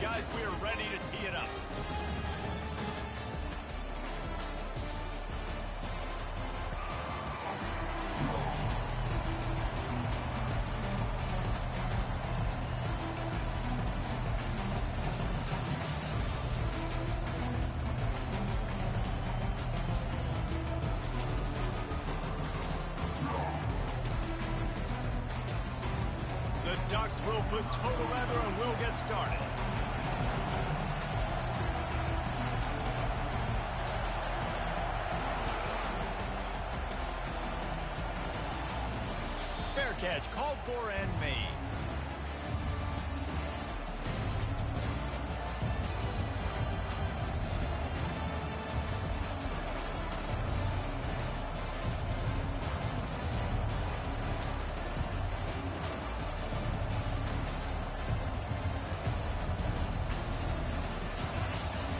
Guys, we are ready to tee it up. The Ducks will put total leather and we'll get started. Fair catch, called for and made.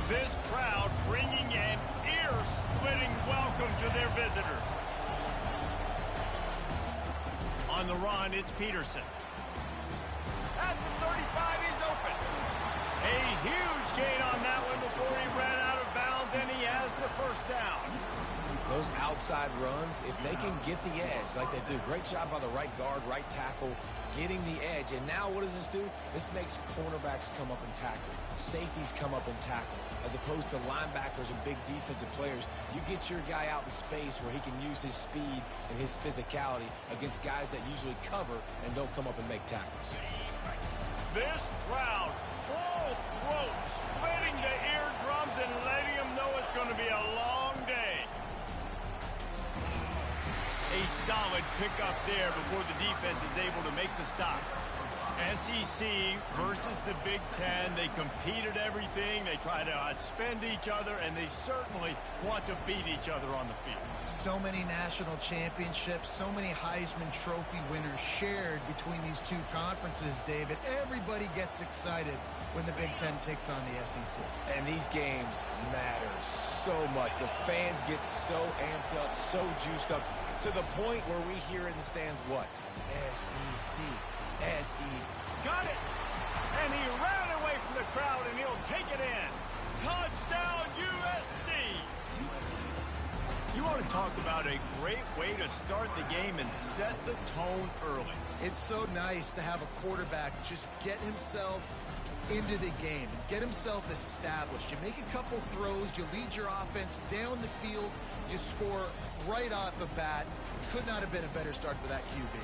This crowd bringing an ear-splitting welcome to their visitors. On the run, it's Peterson. At the 35, he's open. A huge gain on that one before he ran out of bounds, and he has the first down. Those outside runs, if they can get the edge like they do, great job by the right guard, right tackle, getting the edge. And now what does this do? This makes cornerbacks come up and tackle. Safeties come up and tackle. As opposed to linebackers and big defensive players, you get your guy out in space where he can use his speed and his physicality against guys that usually cover and don't come up and make tackles. This crowd, full throat, splitting the eardrums and letting them know it's going to be a long day. A solid pickup there before the defense is able to make the stop. SEC versus the Big Ten. They compete at everything. They try to outspend each other, and they certainly want to beat each other on the field. So many national championships, so many Heisman Trophy winners shared between these two conferences, David. Everybody gets excited when the Big Ten takes on the SEC. And these games matter so much. The fans get so amped up, so juiced up, to the point where we hear in the stands what? SEC. SEC. Got it! And he ran away from the crowd, and he'll take it in. Touchdown, USC! You want to talk about a great way to start the game and set the tone early. It's so nice to have a quarterback just get himself into the game, get himself established. You make a couple throws, you lead your offense down the field, you score right off the bat. Could not have been a better start for that QB.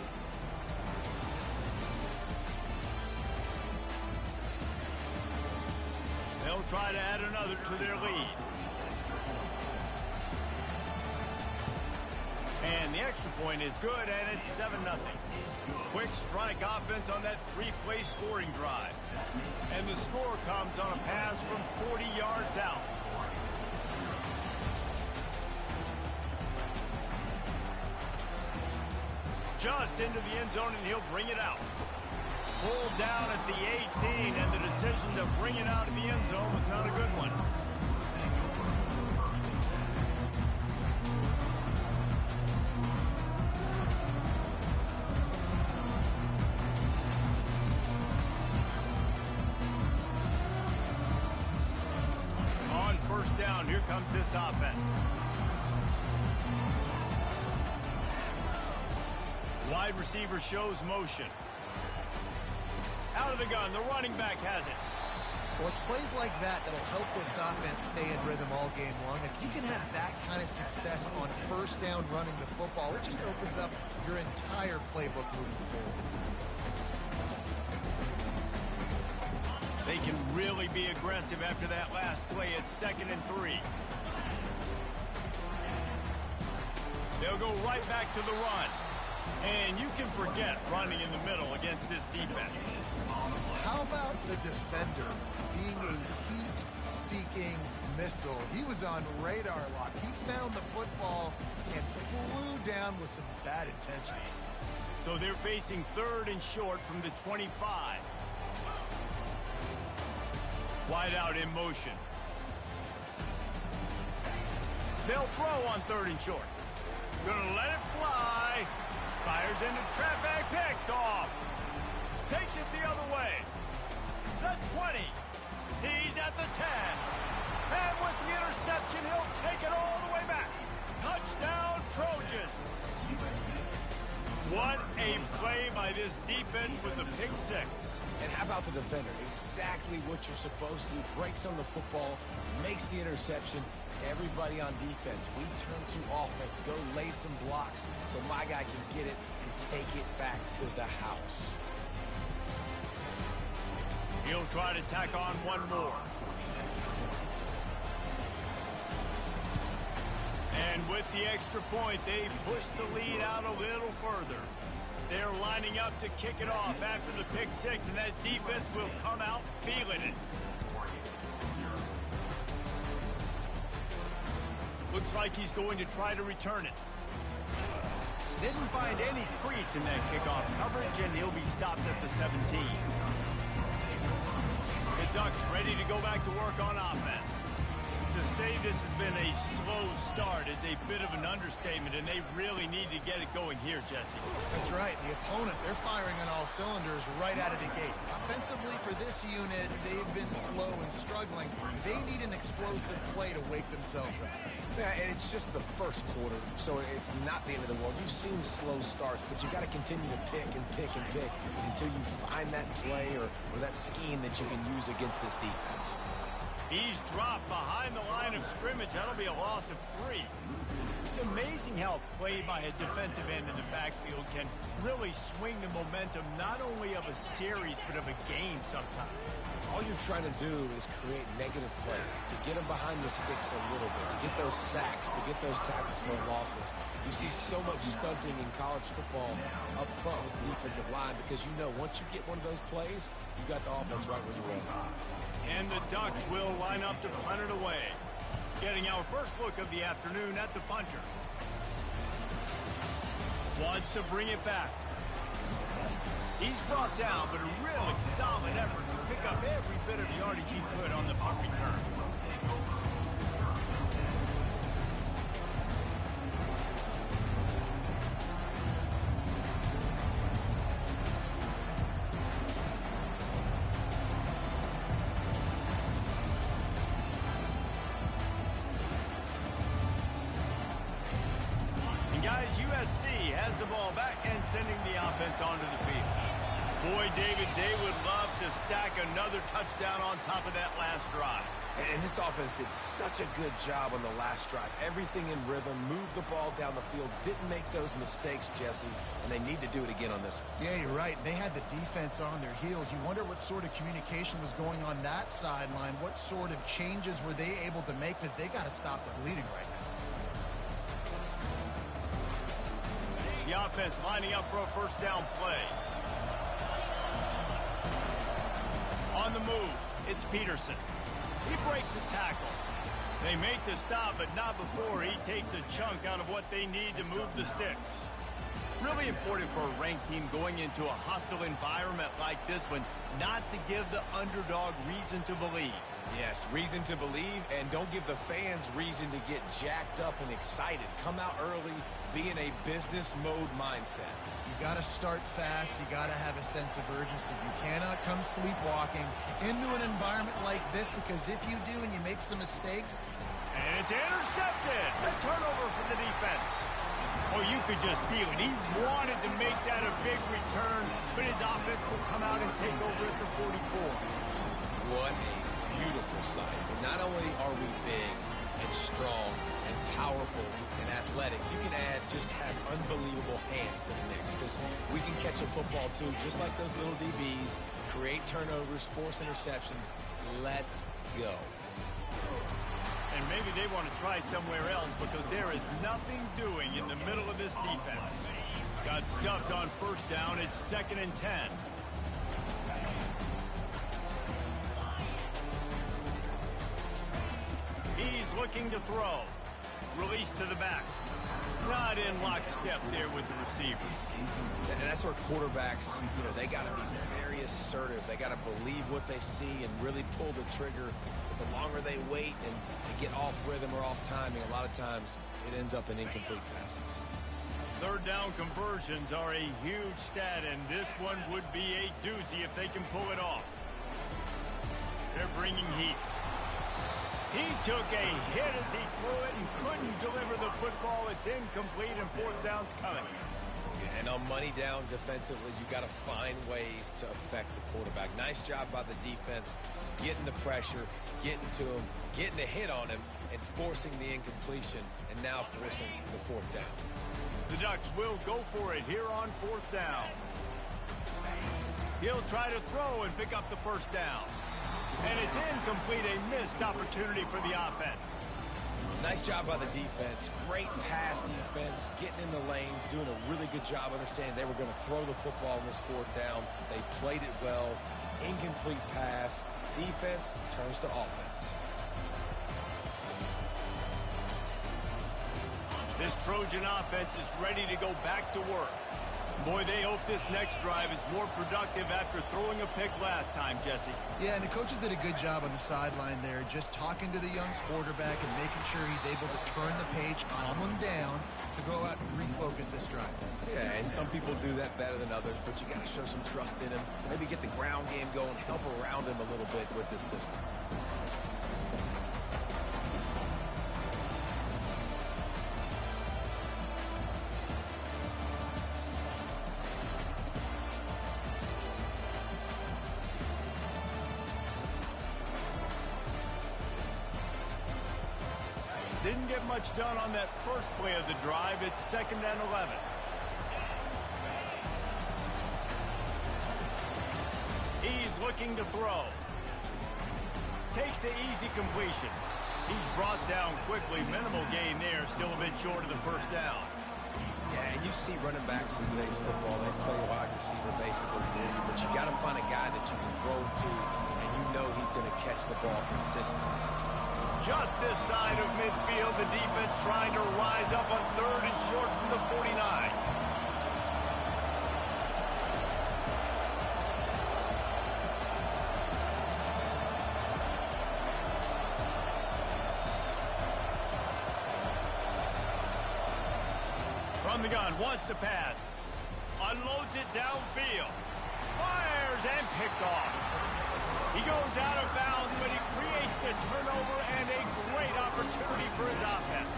They'll try to add another to their lead. And the extra point is good, and it's 7-0. Quick strike offense on that three-play scoring drive. And the score comes on a pass from 40 yards out. Just into the end zone, and he'll bring it out. Pulled down at the 18, and the decision to bring it out of the end zone was not a good one. On first down, here comes this offense. Wide receiver shows motion. Out of the gun, the running back has it. Well, it's plays like that that'll help this offense stay in rhythm all game long. If you can have that kind of success on first down running the football, it just opens up your entire playbook moving forward. They can really be aggressive after that last play at 2nd and 3. They'll go right back to the run. And you can forget running in the middle against this defense. How about the defender being a heat-seeking missile? He was on radar lock. He found the football and flew down with some bad intentions. So they're facing 3rd and short from the 25. Wide out in motion. They'll throw on 3rd and short. Gonna let it fly. Fires into traffic, picked off. Takes it the other way. The 20. What a play by this defense with the pick six. And how about the defender? Exactly what you're supposed to do. Breaks on the football, makes the interception. Everybody on defense, we turn to offense. Go lay some blocks so my guy can get it and take it back to the house. He'll try to tack on one more. And with the extra point, they push the lead out a little further. They're lining up to kick it off after the pick six, and that defense will come out feeling it. Looks like he's going to try to return it. Didn't find any crease in that kickoff coverage, and he'll be stopped at the 17. The Ducks ready to go back to work on offense. To say this has been a slow start is a bit of an understatement, and they really need to get it going here, Jesse. That's right. The opponent, they're firing on all cylinders right out of the gate. Offensively, for this unit, they've been slow and struggling. They need an explosive play to wake themselves up. Yeah, and it's just the first quarter, so it's not the end of the world. You've seen slow starts, but you got to continue to pick and pick and pick until you find that play or that scheme that you can use against this defense. He's dropped behind the line of scrimmage. That'll be a loss of 3. It's amazing how play by a defensive end in the backfield can really swing the momentum not only of a series but of a game sometimes. All you're trying to do is create negative plays, to get them behind the sticks a little bit, to get those sacks, to get those tackles for losses. You see so much stunting in college football up front with the defensive line because you know once you get one of those plays, you got the offense right where you want. And the Ducks will line up to punt it away. Getting our first look of the afternoon at the punter. Wants to bring it back. He's brought down, but a really solid effort to pick up every bit of yardage he could on the punt return. Guys, USC has the ball back and sending the offense onto the field. Boy, David, they would love to stack another touchdown on top of that last drive. And this offense did such a good job on the last drive. Everything in rhythm, moved the ball down the field, didn't make those mistakes, Jesse, and they need to do it again on this one. Yeah, you're right. They had the defense on their heels. You wonder what sort of communication was going on that sideline. What sort of changes were they able to make because they got to stop the bleeding right now. The offense lining up for a first down play. On the move, it's Peterson. He breaks the tackle. They make the stop, but not before he takes a chunk out of what they need to move the sticks. Really important for a ranked team going into a hostile environment like this one, not to give the underdog reason to believe. Yes, reason to believe, and don't give the fans reason to get jacked up and excited. Come out early, be in a business mode mindset. You got to start fast. You got to have a sense of urgency. You cannot come sleepwalking into an environment like this because if you do and you make some mistakes. And it's intercepted. A turnover for the defense. Oh, you could just feel it. He wanted to make that a big return, but his offense will come out and take over at the 44. What a beautiful sight. And not only are we big and strong and powerful and athletic, you can have unbelievable hands to the mix because we can catch a football too, just like those little DBs, create turnovers, force interceptions. Let's go. And maybe they want to try somewhere else because there is nothing doing in the middle of this defense. Got stuffed on first down. It's 2nd and 10. He's looking to throw. Release to the back. Not in lockstep there with the receiver. And that's where quarterbacks, they got to be very assertive. They got to believe what they see and really pull the trigger. The longer they wait and they get off rhythm or off timing, a lot of times it ends up in incomplete passes. Third down conversions are a huge stat, and this one would be a doozy if they can pull it off. They're bringing heat. He took a hit as he threw it and couldn't deliver the football. It's incomplete, and fourth down's coming. And on money down defensively, you got to find ways to affect the quarterback. Nice job by the defense, getting the pressure, getting to him, getting a hit on him, and forcing the incompletion, and now forcing the fourth down. The Ducks will go for it here on fourth down. He'll try to throw and pick up the first down. And it's incomplete, a missed opportunity for the offense. Nice job by the defense. Great pass defense, getting in the lanes, doing a really good job understanding they were going to throw the football in this fourth down. They played it well. Incomplete pass. Defense turns to offense. This Trojan offense is ready to go back to work. Boy, they hope this next drive is more productive after throwing a pick last time, Jesse. Yeah, and the coaches did a good job on the sideline there, just talking to the young quarterback and making sure he's able to turn the page, calm him down, to go out and refocus this drive. Yeah, and some people do that better than others, but you got to show some trust in him. Maybe get the ground game going, help around him a little bit with this system. Didn't get much done on that first play of the drive. It's 2nd and 11. He's looking to throw. Takes the easy completion. He's brought down quickly. Minimal gain there. Still a bit short of the first down. Yeah, and you see running backs in today's football, they play wide receiver basically for you, but you got to find a guy that you can throw to, and you know he's going to catch the ball consistently. Just this side of midfield, the defense trying to rise up on 3rd and short from the 49. From the gun, wants to pass. Unloads it downfield. Fires and picked off. He goes out of bounds, but he creates the turnover and a great opportunity for his offense.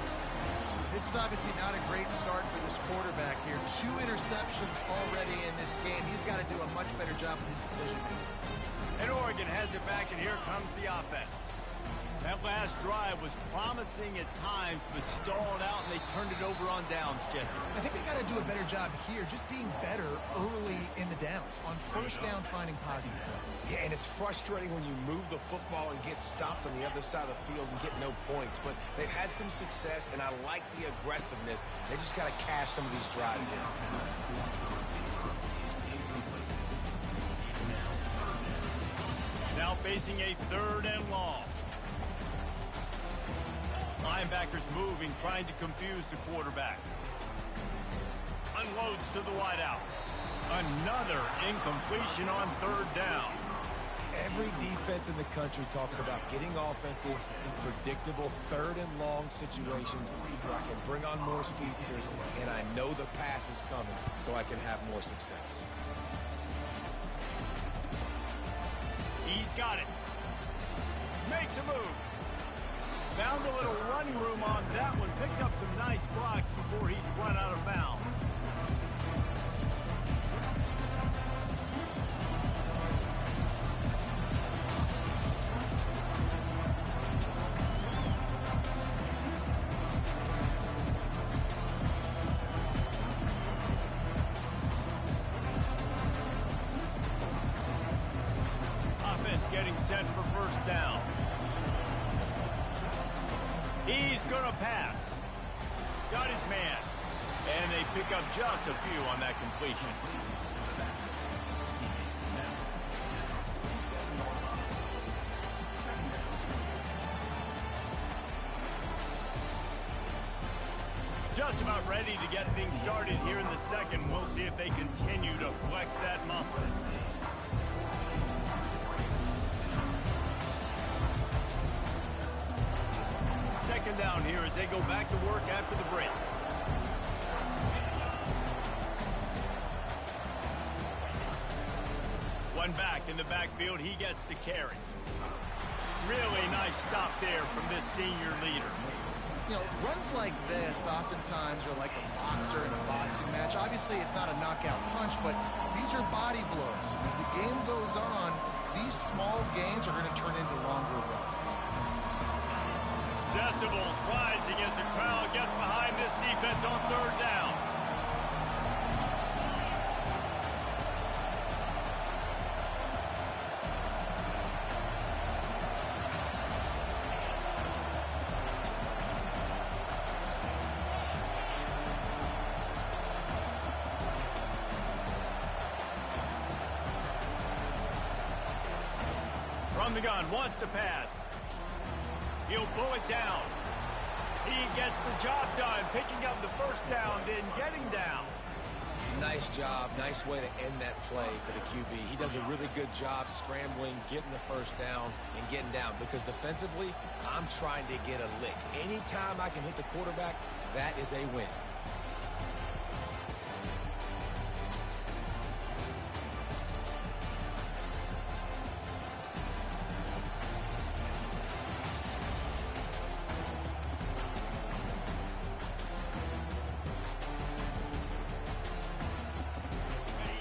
This is obviously not a great start for this quarterback here. 2 interceptions already in this game. He's got to do a much better job with his decision making. And Oregon has it back, and here comes the offense. That last drive was promising at times, but stalled out, and they turned it over on downs, Jesse. I think they got to do a better job here, just being better early in the downs. On first down, finding positive plays. Yeah, and it's frustrating when you move the football and get stopped on the other side of the field and get no points. But they've had some success, and I like the aggressiveness. They just got to cash some of these drives in. Now facing a 3rd and long. Linebackers moving, trying to confuse the quarterback. Unloads to the wideout. Another incompletion on 3rd down. Every defense in the country talks about getting offenses in predictable 3rd and long situations where I can bring on more speedsters, and I know the pass is coming, so I can have more success. He's got it. Makes a move. Found a little running room on that one. Picked up some nice blocks before he's run out of bounds. Offense getting set for first down. He's going to pass. Got his man. And they pick up just a few on that completion. Just about ready to get things started here in the second. We'll see if they continue to flex that muscle. Second down here as they go back to work after the break. One back in the backfield, he gets the carry. Really nice stop there from this senior leader. runs like this oftentimes are like a boxer in a boxing match. Obviously, it's not a knockout punch, but these are body blows. And as the game goes on, these small gains are going to turn into longer runs. Decibels rising as the crowd gets behind this defense on third down. From the gun, wants to pass. He'll pull it down. He gets the job done, picking up the first down, then getting down. Nice job. Nice way to end that play for the QB. He does a really good job scrambling, getting the first down, and getting down. Because defensively, I'm trying to get a lick. Anytime I can hit the quarterback, that is a win.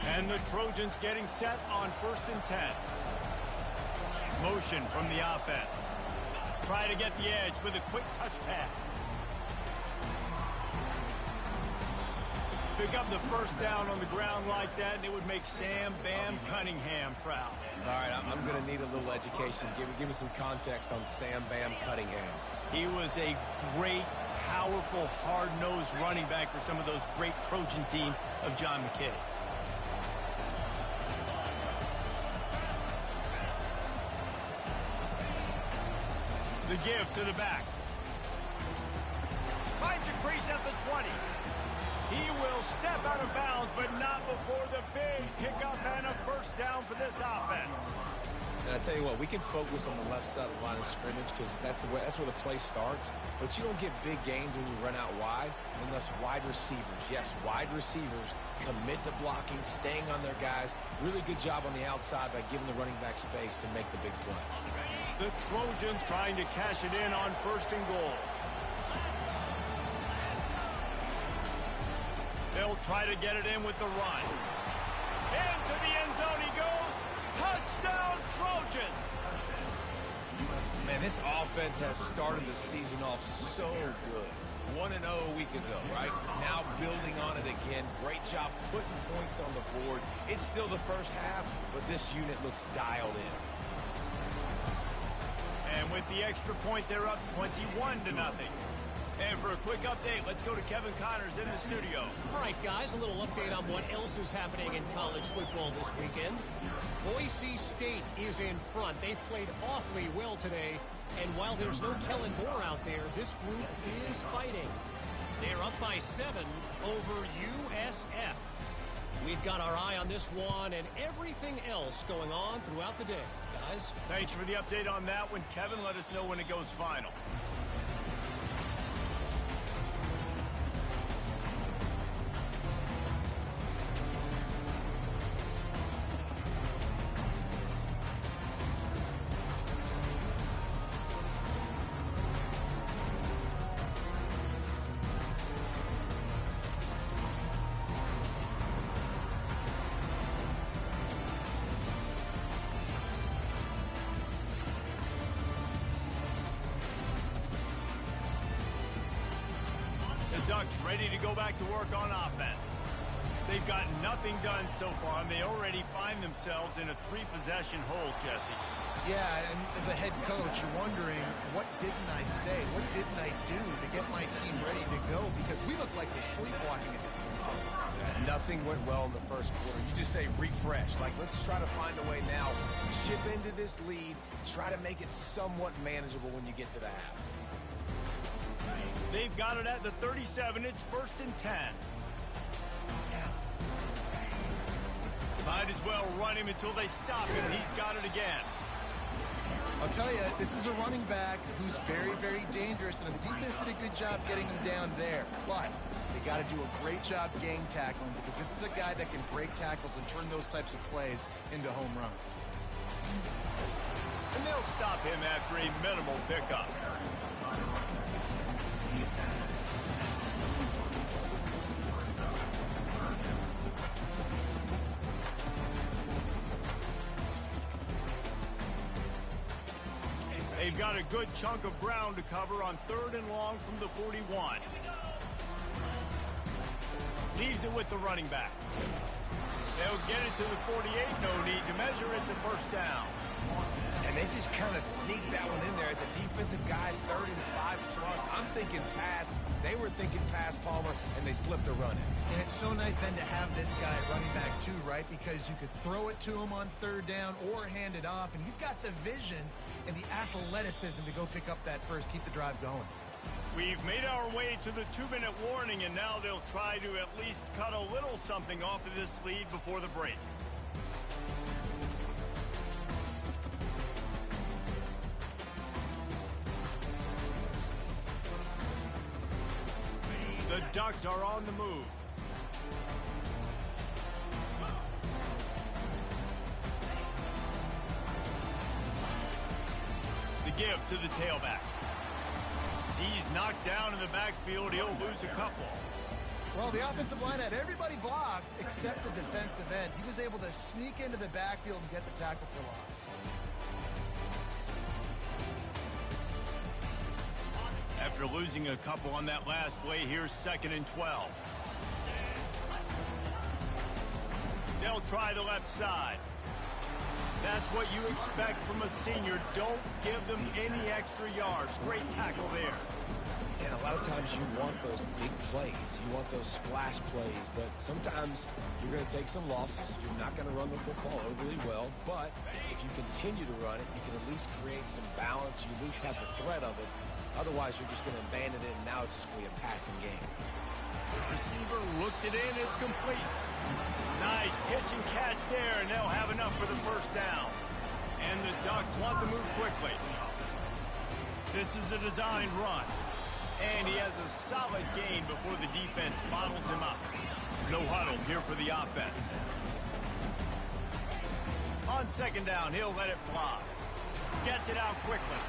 And the Trojans getting set on 1st and 10. Motion from the offense. Try to get the edge with a quick touch pass. Pick up the first down on the ground like that, and it would make Sam Bam Cunningham proud. All right, I'm going to need a little education. Give me some context on Sam Bam Cunningham. He was a great, powerful, hard-nosed running back for some of those great Trojan teams of John McKay. The give to the back. Finds a crease at the 20. He will step out of bounds, but not before the big pickup and a first down for this offense. And I tell you what, we can focus on the left side of the line of scrimmage because that's where the play starts. But you don't get big gains when you run out wide unless wide receivers, yes, wide receivers commit to blocking, staying on their guys. Really good job on the outside by giving the running back space to make the big play. The Trojans trying to cash it in on 1st and goal. They'll try to get it in with the run. Into the end zone he goes. Touchdown, Trojans! Man, this offense has started the season off so good. 1-0 a week ago, right? Now building on it again. Great job putting points on the board. It's still the first half, but this unit looks dialed in. And with the extra point, they're up 21-0. And for a quick update, let's go to Kevin Connors in the studio. All right, guys, a little update on what else is happening in college football this weekend. Boise State is in front. They've played awfully well today. And while there's no Kellen Moore out there, this group is fighting. They're up by 7 over USF. We've got our eye on this one and everything else going on throughout the day. Guys, thanks for the update on that one, Kevin. Let us know when it goes final. Ducks ready to go back to work on offense. They've got nothing done so far, and they already find themselves in a 3-possession hole, Jesse. Yeah, and as a head coach, you're wondering, what didn't I say? What didn't I do to get my team ready to go? Because we look like we're sleepwalking at this point. Nothing went well in the first quarter. You just say refresh. Like, let's try to find a way now. Chip into this lead. Try to make it somewhat manageable when you get to the half. They've got it at the 37. It's 1st and 10. Might as well run him until they stop him. He's got it again. I'll tell you, this is a running back who's very, very dangerous, and the defense did a good job getting him down there. But they got to do a great job gang tackling because this is a guy that can break tackles and turn those types of plays into home runs. And they'll stop him after a minimal pickup. They've got a good chunk of ground to cover on 3rd and long from the 41. Leaves it with the running back. They'll get it to the 48. No need to measure. It's a first down. And they just kind of sneaked that one in there as a defensive guy, 3rd and 5+. I'm thinking pass. They were thinking pass, Palmer, and they slipped the run in. And it's so nice then to have this guy running back too, right? Because you could throw it to him on 3rd down or hand it off, and he's got the vision and the athleticism to go pick up that first, keep the drive going. We've made our way to the 2-minute warning, and now they'll try to at least cut a little something off of this lead before the break. The Ducks are on the move. The give to the tailback. He's knocked down in the backfield. He'll lose a couple. Well, the offensive line had everybody blocked except the defensive end. He was able to sneak into the backfield and get the tackle for loss. After losing a couple on that last play, here's 2nd and 12. They'll try the left side. That's what you expect from a senior. Don't give them any extra yards. Great tackle there. And a lot of times you want those big plays. You want those splash plays. But sometimes you're going to take some losses. You're not going to run the football overly well. But if you continue to run it, you can at least create some balance. You at least have the threat of it. Otherwise, you're just going to abandon it, and now it's just going to be a passing game. Receiver looks it in. It's complete. Nice pitch and catch there, and they'll have enough for the first down. And the Ducks want to move quickly. This is a designed run. And he has a solid gain before the defense bottles him up. No huddle here for the offense. On 2nd down, he'll let it fly. Gets it out quickly.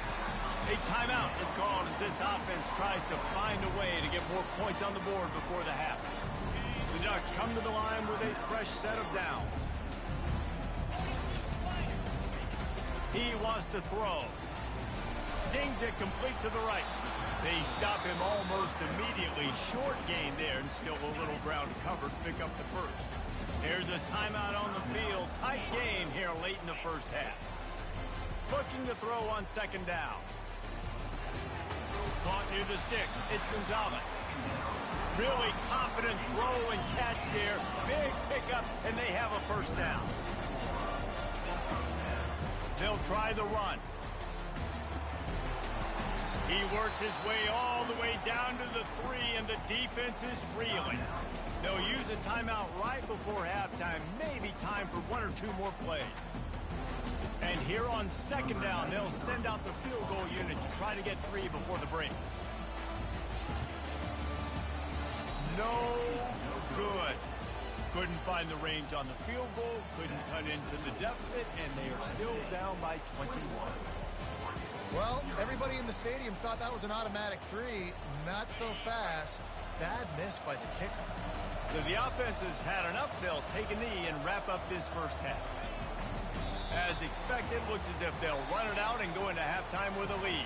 A timeout is called as this offense tries to find a way to get more points on the board before the half. The Ducks come to the line with a fresh set of downs. He wants to throw. Zings it complete to the right. They stop him almost immediately. Short gain there, and still a little ground covered. Pick up the first. There's a timeout on the field. Tight game here late in the first half. Looking to throw on 2nd down. Caught near the sticks. It's Gonzalez. Really confident throw and catch there. Big pickup, and they have a first down. They'll try the run. He works his way all the way down to the 3, and the defense is reeling. They'll use a timeout right before halftime. Maybe time for 1 or 2 more plays. And here on 2nd down, they'll send out the field goal unit to try to get 3 before the break. No good. Couldn't find the range on the field goal, couldn't cut into the deficit, and they are still down by 21. Well, everybody in the stadium thought that was an automatic 3. Not so fast. Bad miss by the kicker. So the offense has had enough. They'll take a knee and wrap up this first half. As expected, looks as if they'll run it out and go into halftime with a lead.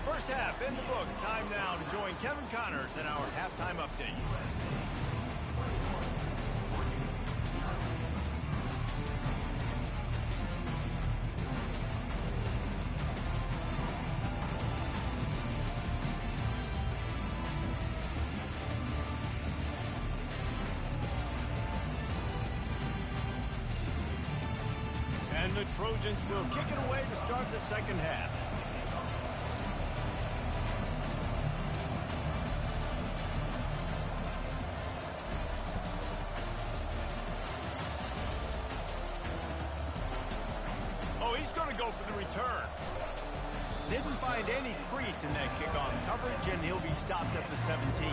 First half in the books. Time now to join Kevin Connors in our halftime update. And the Trojans will kick it away to start the second half. Oh, he's going to go for the return. Didn't find any crease in that kickoff coverage, and he'll be stopped at the 17.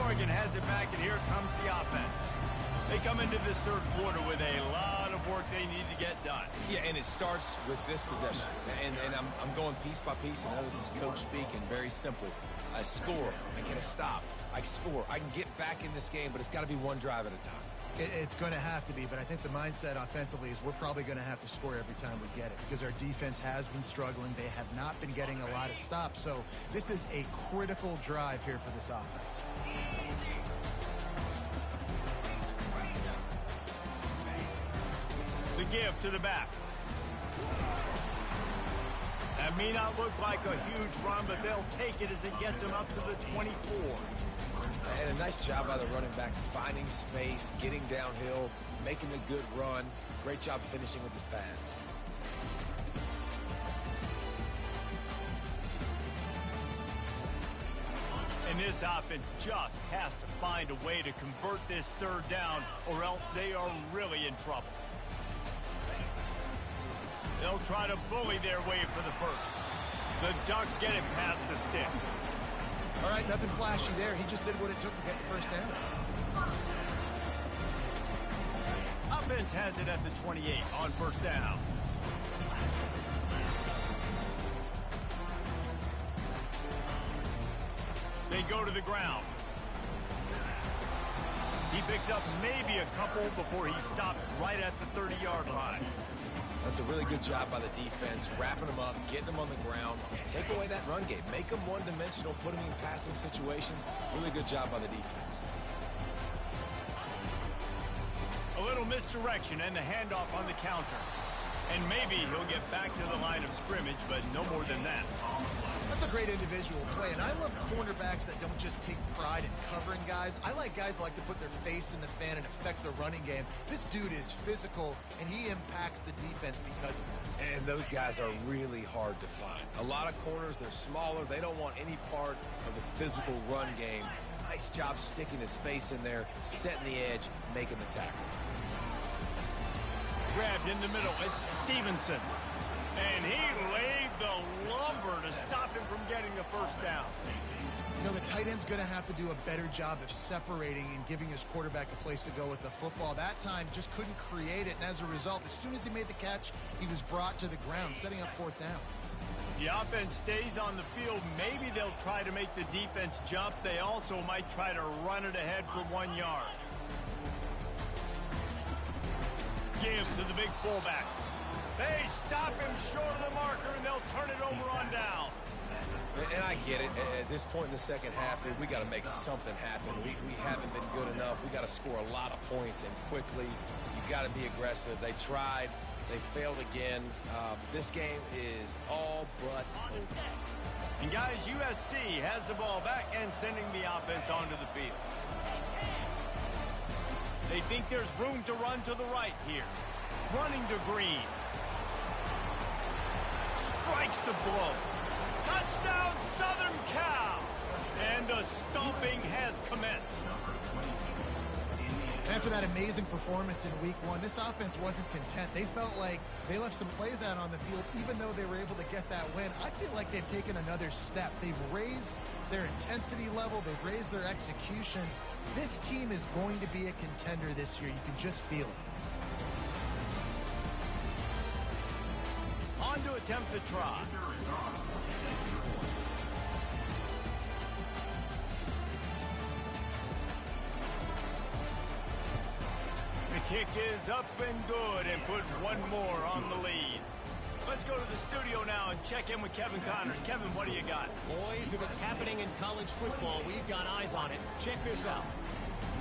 Oregon has it back, and here comes the offense. They come into this third quarter with a lot of work they need to get done. Yeah, and it starts with this possession. And I'm going piece by piece. I know this is coach speaking, very simple. I score, I get a stop, I score. I can get back in this game, but it's got to be one drive at a time. It's going to have to be, but I think the mindset offensively is we're probably going to have to score every time we get it because our defense has been struggling. They have not been getting a lot of stops, so this is a critical drive here for this offense. The give to the back. That may not look like a huge run, but they'll take it as it gets them up to the 24. And a nice job by the running back, finding space, getting downhill, making a good run. Great job finishing with his pads. And this offense just has to find a way to convert this third down, or else they are really in trouble. They'll try to bully their way for the first. The Ducks get it past the sticks. All right, nothing flashy there. He just did what it took to get the first down. Offense has it at the 28 on first down. They go to the ground. He picks up maybe a couple before he stopped right at the 30-yard line. That's a really good job by the defense, wrapping them up, getting them on the ground. Take away that run game. Make them one-dimensional, put them in passing situations. Really good job by the defense. A little misdirection and the handoff on the counter. And maybe he'll get back to the line of scrimmage, but no more than that. That's a great individual play, and I love cornerbacks that don't just take pride in covering guys. I like guys that like to put their face in the fan and affect the running game. This dude is physical, and he impacts the defense because of it. And those guys are really hard to find. A lot of corners, they're smaller. They don't want any part of the physical run game. Nice job sticking his face in there, setting the edge, making the tackle. Grabbed in the middle, it's Stevenson. And he laid the lumber to stop him from getting the first down. You know, the tight end's going to have to do a better job of separating and giving his quarterback a place to go with the football. That time just couldn't create it, and as a result, as soon as he made the catch, he was brought to the ground, setting up fourth down. The offense stays on the field. Maybe they'll try to make the defense jump. They also might try to run it ahead for 1 yard. Give to the big fullback. They stop him short of the marker, and they'll turn it over on down. And I get it. At this point in the second half, we got to make something happen. We haven't been good enough. We got to score a lot of points and quickly. You got to be aggressive. They tried. They failed again. This game is all but over. And guys, USC has the ball back and sending the offense onto the field. They think there's room to run to the right here. Running to Green. Strikes the blow. Touchdown, Southern Cal! And the stomping has commenced. After that amazing performance in week one, this offense wasn't content. They felt like they left some plays out on the field, even though they were able to get that win. I feel like they've taken another step. They've raised their intensity level. They've raised their execution. This team is going to be a contender this year. You can just feel it. On to attempt the try. The kick is up and good and put one more on the lead. Let's go to the studio now and check in with Kevin Connors. Kevin, what do you got? Boys, if it's happening in college football, we've got eyes on it. Check this out.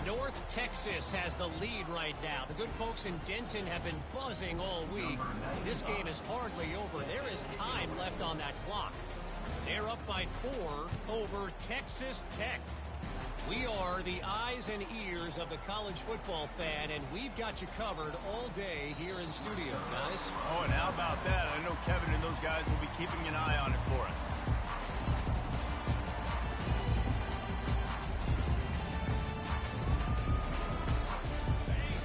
North Texas has the lead right now. The good folks in Denton have been buzzing all week. This game is hardly over. There is time left on that clock. They're up by 4 over Texas Tech. We are the eyes and ears of the college football fan, and we've got you covered all day here in studio, guys. Oh, and how about that? I know Kevin and those guys will be keeping an eye on it for us.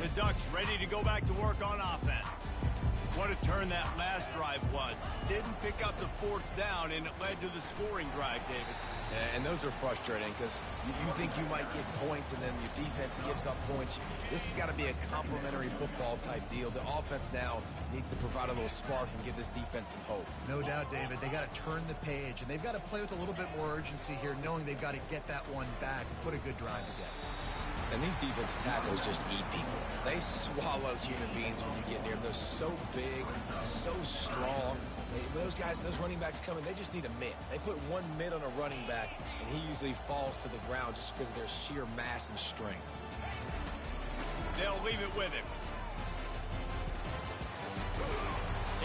The Ducks ready to go back to work on offense. What a turn that last drive was. Didn't pick up the fourth down, and it led to the scoring drive, David. And those are frustrating because you think you might get points and then your defense gives up points. This has got to be a complementary football type deal. The offense now needs to provide a little spark and give this defense some hope. No doubt, David. They got to turn the page, and they've got to play with a little bit more urgency here, knowing they've got to get that one back and put a good drive together. And these defensive tackles just eat people. They swallow human beings when you get near them. They're so big, so strong. Those guys, those running backs coming, they just need a mitt. They put one mitt on a running back, and he usually falls to the ground just because of their sheer mass and strength. They'll leave it with him.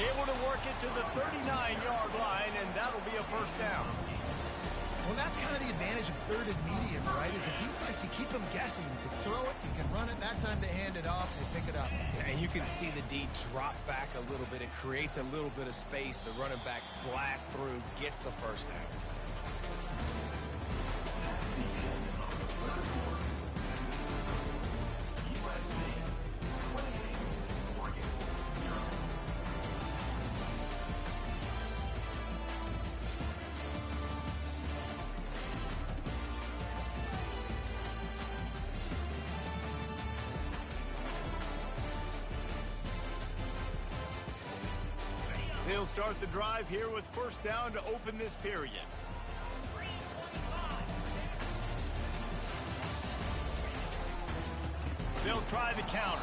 Able to work it to the 39-yard line, and that'll be a first down. Well, that's kind of the advantage of third and medium, right? Is the defense, you keep them guessing. You can throw it, you can run it. That time to hand it off, they pick it up. And you can see the D drop back a little bit. It creates a little bit of space. The running back blasts through, gets the first down. They'll start the drive here with first down to open this period. They'll try the counter.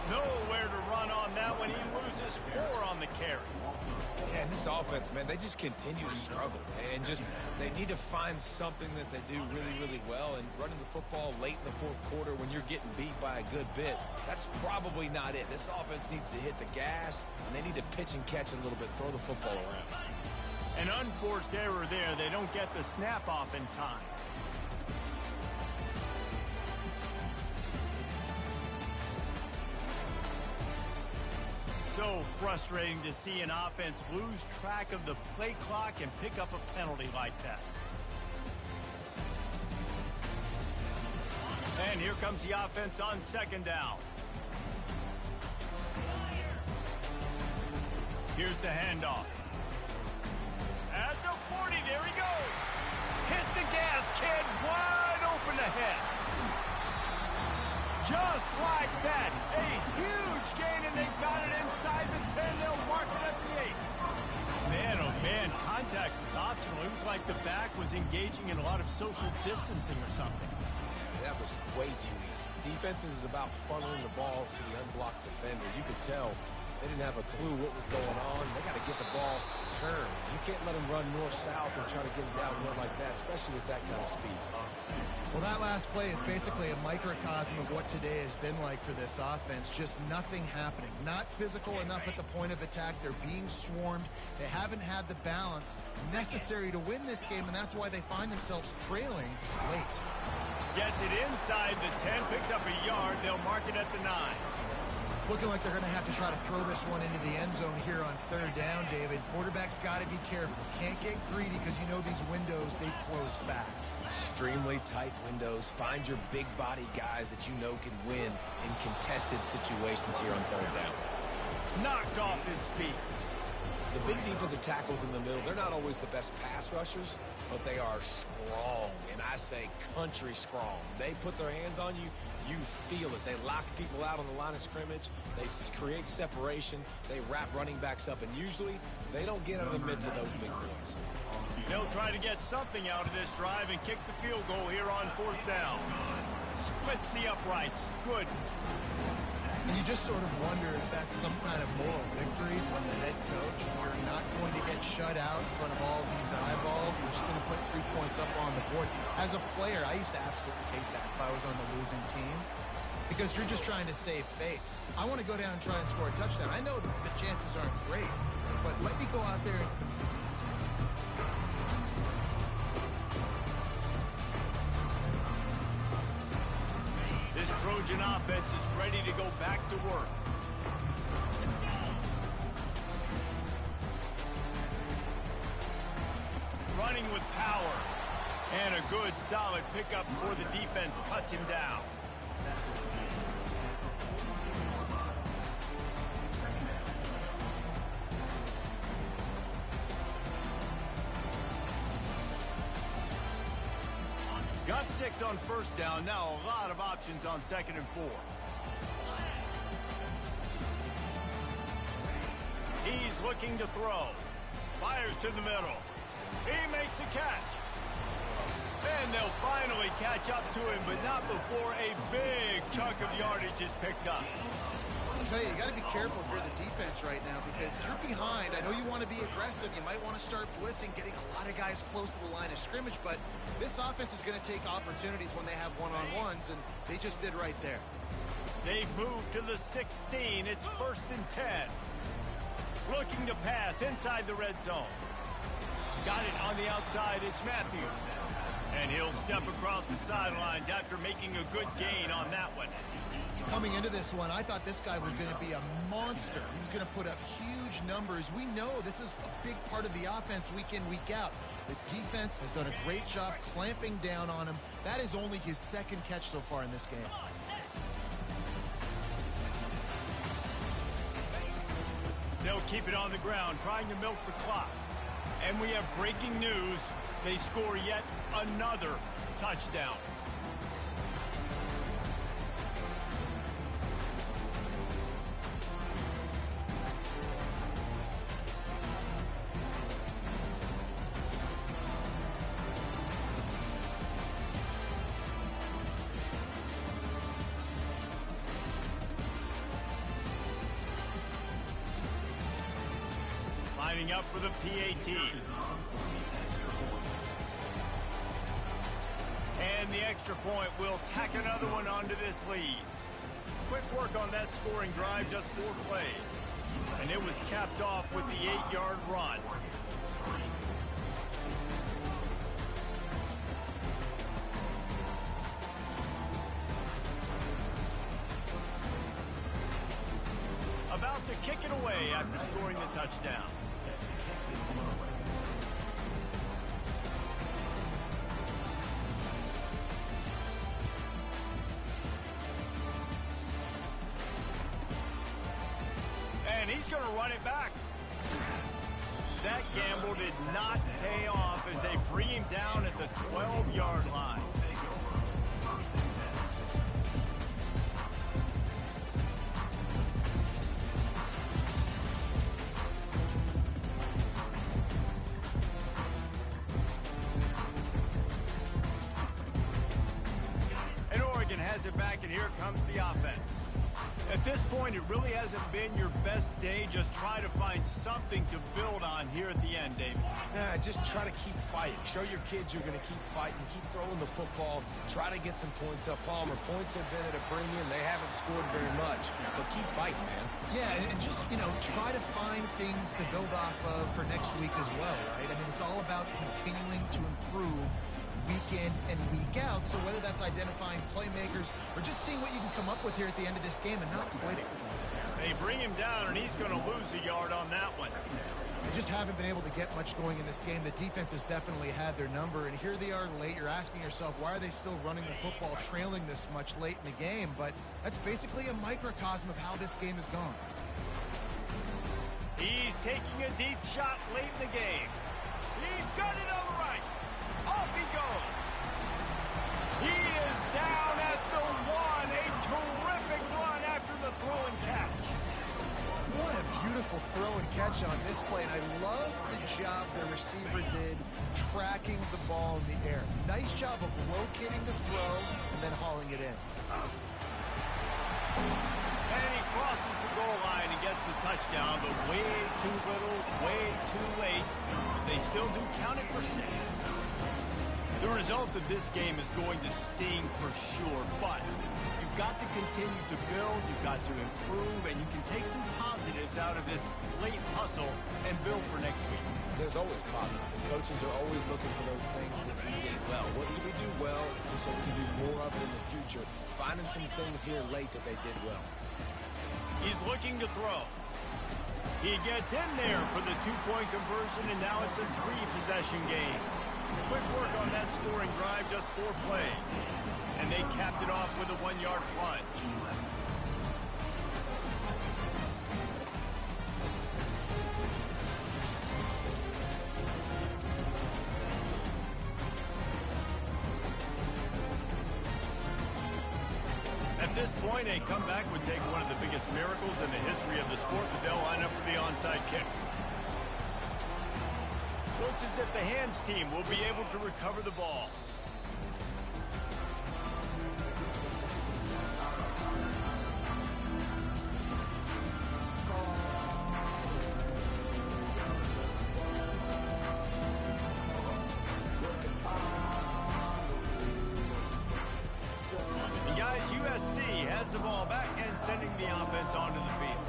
Nowhere to run on that when he loses 4 on the carry. Yeah, and this offense, man, they just continue to struggle. And they need to find something that they do really, really well. And running the football late in the fourth quarter when you're getting beat by a good bit, that's probably not it. This offense needs to hit the gas, and they need to pitch and catch a little bit, throw the football around. An unforced error there. They don't get the snap off in time. So frustrating to see an offense lose track of the play clock and pick up a penalty like that. And here comes the offense on second down. Here's the handoff. At the 40, there he goes. Hit the gas, kid, wide open ahead. Just like that, a huge gain, and they've got it inside the 10. They'll mark it at the 8. Man, oh man, contact was optional. It was like the back was engaging in a lot of social distancing or something. That was way too easy. Defenses is about funneling the ball to the unblocked defender. You could tell they didn't have a clue what was going on. They got to get the ball turned. You can't let them run north-south and try to get it downhill like that, especially with that kind of speed. Well, that last play is basically a microcosm of what today has been like for this offense. Just nothing happening. Not physical enough at the point of attack. They're being swarmed. They haven't had the balance necessary to win this game, and that's why they find themselves trailing late. Gets it inside the 10, picks up a yard. They'll mark it at the 9. It's looking like they're going to have to try to throw this one into the end zone here on third down, David. Quarterback's got to be careful. Can't get greedy because you know these windows, they close fast. Extremely tight windows. Find your big body guys that you know can win in contested situations here on third down. Knocked off his feet. The big defensive tackles in the middle, they're not always the best pass rushers, but they are strong, and I say country strong. They put their hands on you, you feel it. They lock people out on the line of scrimmage. They create separation. They wrap running backs up, and usually they don't get out of the midst of those big boys. They'll try to get something out of this drive and kick the field goal here on fourth down. Splits the uprights. Good. And you just sort of wonder if that's some kind of moral victory from the head coach. You're not going to get shut out in front of all these eyeballs. We're just going to put 3 points up on the board. As a player, I used to absolutely hate that if I was on the losing team, because you're just trying to save face. I want to go down and try and score a touchdown. I know the chances aren't great, but let me go out there and compete. This Trojan offense is ready to go back to work. Running with power. And a good, solid pickup before the defense cuts him down. Got 6 on first down. Now a lot of options on 2nd and 4. He's looking to throw. Fires to the middle. He makes a catch. And they'll finally catch up to him, but not before a big chunk of yardage is picked up. I'll tell you, you got to be careful if you're the defense right now because you're behind. I know you want to be aggressive. You might want to start blitzing, getting a lot of guys close to the line of scrimmage, but this offense is going to take opportunities when they have one-on-ones, and they just did right there. They've moved to the 16. It's 1st and 10. Looking to pass inside the red zone. Got it on the outside. It's Matthews. And he'll step across the sidelines after making a good gain on that one. Coming into this one, I thought this guy was going to be a monster. He was going to put up huge numbers. We know this is a big part of the offense week in, week out. The defense has done a great job clamping down on him. That is only his 2nd catch so far in this game. They'll keep it on the ground, trying to milk the clock. And we have breaking news. They score yet another touchdown. Lining up for the PAT. And the extra point will tack another one onto this lead. Quick work on that scoring drive, just 4 plays. And it was capped off with the 8-yard run. About to kick it away after scoring the touchdown. And he's going to run it back. That gamble did not pay off as they bring him down at the 12-yard line. And Oregon has it back, and here comes the offense. At this point, it really hasn't been your best day. Just try to find something to build on here at the end, David. Yeah, just try to keep fighting. Show your kids you're going to keep fighting. Keep throwing the football. Try to get some points up. Palmer, points have been at a premium. They haven't scored very much. But keep fighting, man. Yeah, and just, try to find things to build off of for next week as well, right? I mean, it's all about continuing to improve week in and week out. So whether that's identifying playmakers or just seeing what you can come up with here at the end of this game and not quitting. They bring him down, and he's going to lose a yard on that one. They just haven't been able to get much going in this game. The defense has definitely had their number, and here they are late. You're asking yourself, why are they still running the football trailing this much late in the game? But that's basically a microcosm of how this game has gone. He's taking a deep shot late in the game. He's got it on the right. Off he goes. He is down at the 1. A terrific run after the throw and catch. What a beautiful throw and catch on this play, and I love the job the receiver did tracking the ball in the air. Nice job of locating the throw and then hauling it in. And he crosses the goal line and gets the touchdown, but way too little, way too late. They still do count it for 6. The result of this game is going to sting for sure, but you've got to continue to build, you've got to improve, and you can take some positives out of this late hustle and build for next week. There's always positives, and coaches are always looking for those things that we did well. What did we do well so we can do more of it in the future? Finding some things here late that they did well. He's looking to throw. He gets in there for the 2-point conversion, and now it's a 3-possession game. Quick work on that scoring drive, just 4 plays. And they capped it off with a 1-yard plunge. At this point, a comeback would take one of the biggest miracles in the history of the sport, but they'll line up for the onside kick. Looks as if the hands team will be able to recover the ball. The ball back and sending the offense onto the field.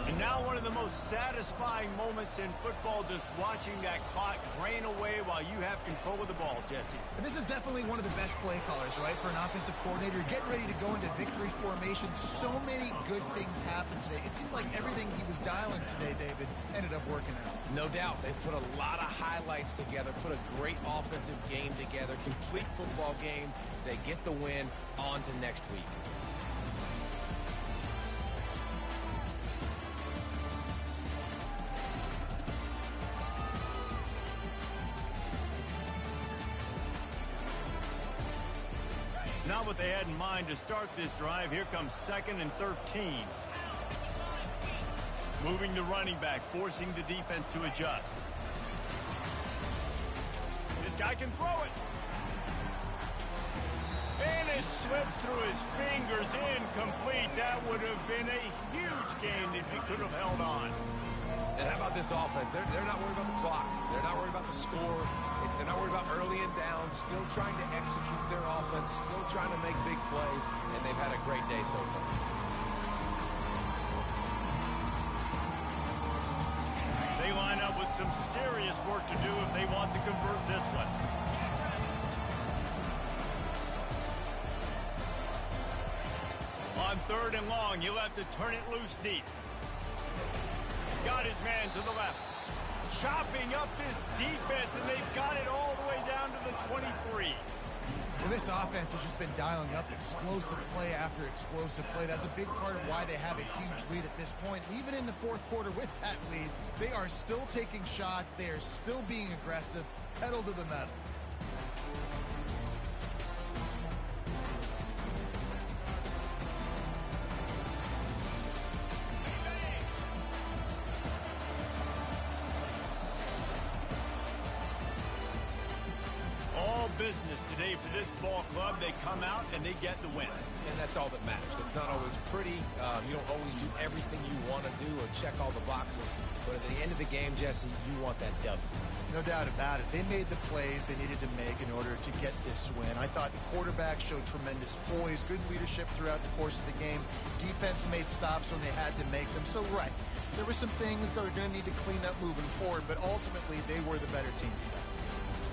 And now one of the most satisfying moments in football, just watching that clock drain away while you have control of the ball, Jesse. And this is definitely one of the best play callers, right, for an offensive coordinator. Getting ready to go into victory formation. So many good things happened today. It seemed like everything he was dialing today, David, ended up working out. No doubt. They put a lot of highlights together, put a great offensive game together, complete football game. They get the win. On to next week. Not what they had in mind to start this drive. Here comes 2nd and 13. Moving the running back, forcing the defense to adjust. This guy can throw it. And it slips through his fingers, incomplete. That would have been a huge gain if he could have held on. And how about this offense? They're not worried about the clock. They're not worried about the score. They're not worried about early and down. Still trying to execute their offense. Still trying to make big plays. And they've had a great day so far. They line up with some serious work to do if they want to convert this one. On 3rd and long, you'll have to turn it loose deep. Got his man to the left. Chopping up this defense, and they've got it all the way down to the 23. Well, this offense has just been dialing up explosive play after explosive play. That's a big part of why they have a huge lead at this point. Even in the 4th quarter with that lead, they are still taking shots. They are still being aggressive. Pedal to the metal. Business today for this ball club. They come out and they get the win. And that's all that matters. It's not always pretty. You don't always do everything you want to do or check all the boxes. But at the end of the game, Jesse, you want that W. No doubt about it. They made the plays they needed to make in order to get this win. I thought the quarterback showed tremendous poise, good leadership throughout the course of the game. Defense made stops when they had to make them. So, right, there were some things that are going to need to clean up moving forward, but ultimately they were the better team today.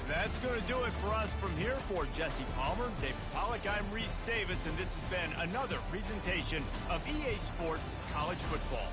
That's going to do it for us from here. For Jesse Palmer, David Pollack, I'm Reese Davis, and this has been another presentation of EA Sports College Football.